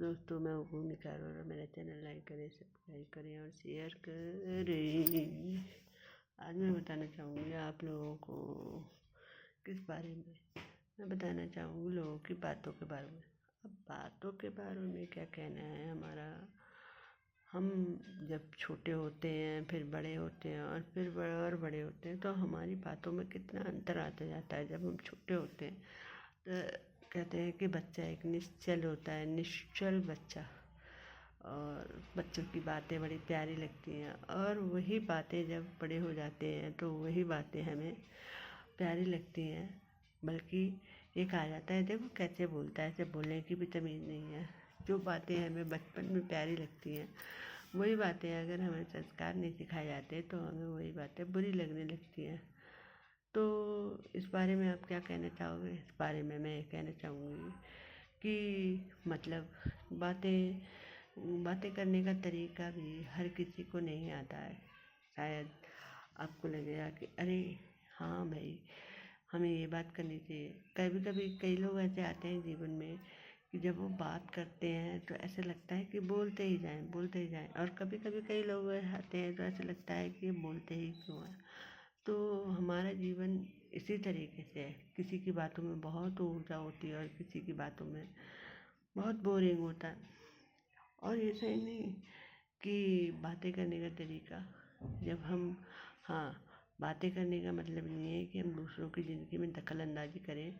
दोस्तों, मैं हूँ भूमिका अरोड़ा। मेरा चैनल लाइक करें, सब्सक्राइब करें और शेयर करें। आज मैं बताना चाहूँगी आप लोगों को किस बारे में। मैं बताना चाहूँगी लोगों की बातों के बारे में। अब बातों के बारे में क्या कहना है हमारा। हम जब छोटे होते हैं, फिर बड़े होते हैं, और फिर बड़े होते हैं, तो हमारी बातों में कितना अंतर आता जाता है। जब हम छोटे होते हैं तो कहते हैं कि बच्चा एक निश्चल होता है, निश्चल बच्चा, और बच्चों की बातें बड़ी प्यारी लगती हैं। और वही बातें जब बड़े हो जाते हैं तो वही बातें हमें प्यारी लगती हैं। बल्कि ये कहा जाता है, देखो कैसे बोलता है, ऐसे बोलने की भी तमीज़ नहीं है। जो बातें हमें बचपन में प्यारी लगती हैं, वही बातें अगर हमें संस्कार नहीं सिखाए जाते तो हमें वही बातें बुरी लगने लगती हैं। तो इस बारे में आप क्या कहना चाहोगे। इस बारे में मैं ये कहना चाहूँगी कि मतलब बातें करने का तरीका भी हर किसी को नहीं आता है। शायद आपको लगेगा कि अरे हाँ भाई, हमें ये बात करनी चाहिए। कभी कभी कई लोग ऐसे आते हैं जीवन में कि जब वो बात करते हैं तो ऐसे लगता है कि बोलते ही जाएं। और कभी कभी कई लोग आते हैं तो ऐसे लगता है कि बोलते ही क्यों हैं। तो हमारा जीवन इसी तरीके से है। किसी की बातों में बहुत ऊर्जा होती है और किसी की बातों में बहुत बोरिंग होता है। और ये सही नहीं कि बातें करने का तरीका, जब हम हाँ बातें करने का मतलब नहीं है कि हम दूसरों की ज़िंदगी में दखल अंदाजी करें।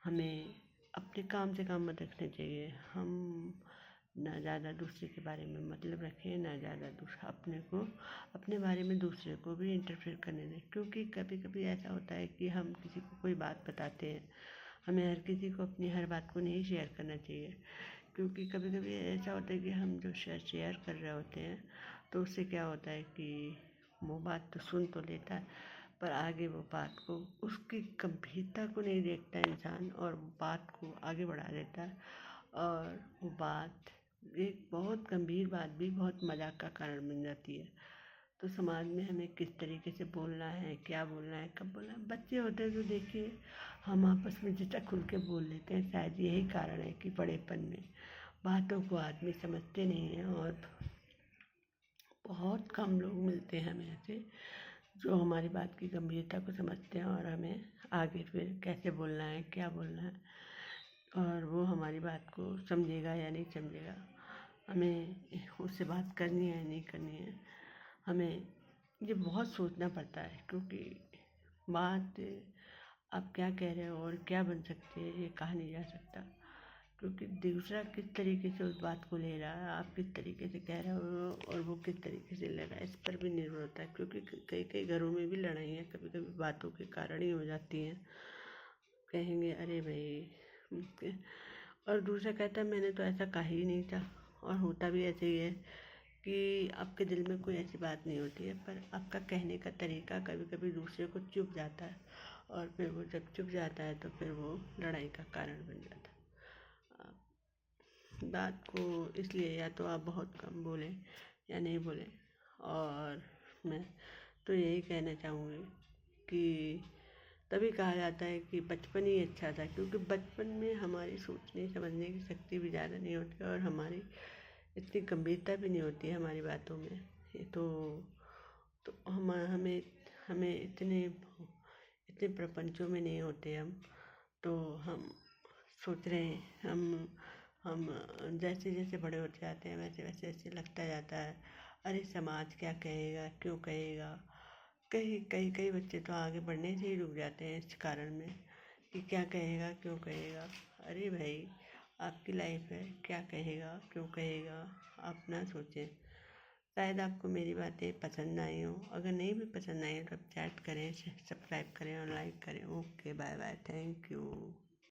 हमें अपने काम से काम मत रखना चाहिए। हम ना ज़्यादा दूसरे के बारे में मतलब रखें, ना ज़्यादा दूसरा अपने बारे में दूसरे को भी इंटरफेयर करने दें। क्योंकि कभी कभी ऐसा होता है कि हम किसी को कोई बात बताते हैं, हमें हर किसी को अपनी हर बात को नहीं शेयर करना चाहिए। क्योंकि कभी कभी ऐसा होता है कि हम जो शेयर कर रहे होते हैं तो उससे क्या होता है कि वो बात तो सुन तो लेता है, पर आगे वो बात को, उसकी गंभीरता को नहीं देखता इंसान, और बात को आगे बढ़ा देता है। और वो बात, एक बहुत गंभीर बात भी बहुत मजाक का कारण बन जाती है। तो समाज में हमें किस तरीके से बोलना है, क्या बोलना है, कब बोलना है। बच्चे होते हैं तो देखिए हम आपस में जितना खुल के बोल लेते हैं। शायद यही कारण है कि बड़ेपन में बातों को आदमी समझते नहीं हैं। और बहुत कम लोग मिलते हैं हमें ऐसे जो हमारी बात की गंभीरता को समझते हैं और हमें आगे फिर कैसे बोलना है, क्या बोलना है, और वो हमारी बात को समझेगा या नहीं समझेगा, हमें उससे बात करनी है या नहीं करनी है। हमें ये बहुत सोचना पड़ता है। क्योंकि बात आप क्या कह रहे हो और क्या बन सकती है, ये कहा नहीं जा सकता। क्योंकि दूसरा किस तरीके से उस बात को ले रहा है, आप किस तरीके से कह रहे हो और वो किस तरीके से ले रहा है, इस पर भी निर्भर होता है। क्योंकि कई कई घरों में भी लड़ाइयाँ कभी कभी बातों के कारण ही हो जाती हैं। कहेंगे अरे भाई, और दूसरा कहता है मैंने तो ऐसा कहा ही नहीं था। और होता भी ऐसे ही है कि आपके दिल में कोई ऐसी बात नहीं होती है, पर आपका कहने का तरीका कभी कभी दूसरे को चुभ जाता है, और फिर वो जब चुभ जाता है तो फिर वो लड़ाई का कारण बन जाता है। बात को इसलिए या तो आप बहुत कम बोलें या नहीं बोलें। और मैं तो यही कहना चाहूँगी कि तभी कहा जाता है कि बचपन ही अच्छा था। क्योंकि बचपन में हमारी सोचने समझने की शक्ति भी ज़्यादा नहीं होती और हमारी इतनी गंभीरता भी नहीं होती है हमारी बातों में। ये तो हमें हमें इतने इतने प्रपंचों में नहीं होते हम। तो हम सोच रहे हैं, हम जैसे जैसे बड़े होते जाते हैं वैसे वैसे ऐसे लगता जाता है अरे समाज क्या कहेगा, क्यों कहेगा। कई कई कई बच्चे तो आगे बढ़ने से ही रुक जाते हैं इस कारण में कि क्या कहेगा, क्यों कहेगा। अरे भाई, आपकी लाइफ है, क्या कहेगा, क्यों कहेगा, आप ना सोचें। शायद आपको मेरी बातें पसंद आई हो। अगर नहीं भी पसंद आई हो तो आप चैट करें, सब्सक्राइब करें और लाइक करें। Okay, bye bye, thank you.